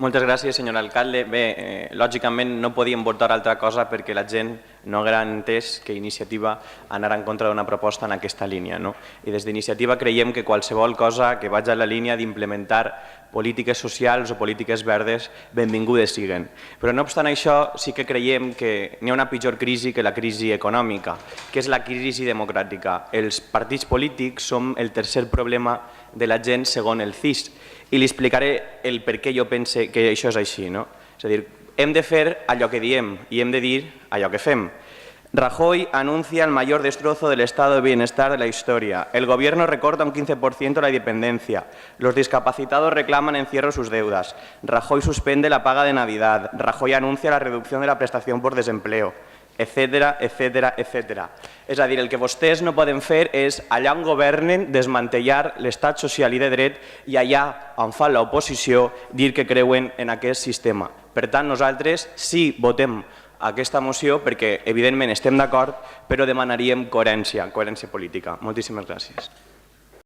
Moltes gràcies, senyor alcalde. Bé, lògicament no podíem votar altra cosa perquè la gent no haguera entès que Iniciativa anara en contra d'una proposta en aquesta línia. I des d'Iniciativa creiem que qualsevol cosa que vagi a la línia d'implementar polítiques socials o polítiques verdes, benvingudes siguen. Però no obstant això, sí que creiem que n'hi ha una pitjor crisi que la crisi econòmica, que és la crisi democràtica. Els partits polítics som el tercer problema de la gent segons el CIS. I li explicaré el per què jo pense que això és així. És a dir, hem de fer allò que diem i hem de dir allò que fem. Rajoy anuncia el mayor destrozo del estado de bienestar de la historia. El gobierno recorta un 15% la dependencia. Los discapacitados reclaman encierro sus deudas. Rajoy suspende la paga de Navidad. Rajoy anuncia la reducción de la prestación por desempleo, etcètera, etcètera, etcètera. És a dir, el que vostès no poden fer és, allà on governen, desmantellar l'estat social i de dret i allà on fan l'oposició dir que creuen en aquest sistema. Per tant, nosaltres sí votem aquesta moció perquè evidentment estem d'acord, però demanaríem coherència política. Moltíssimes gràcies.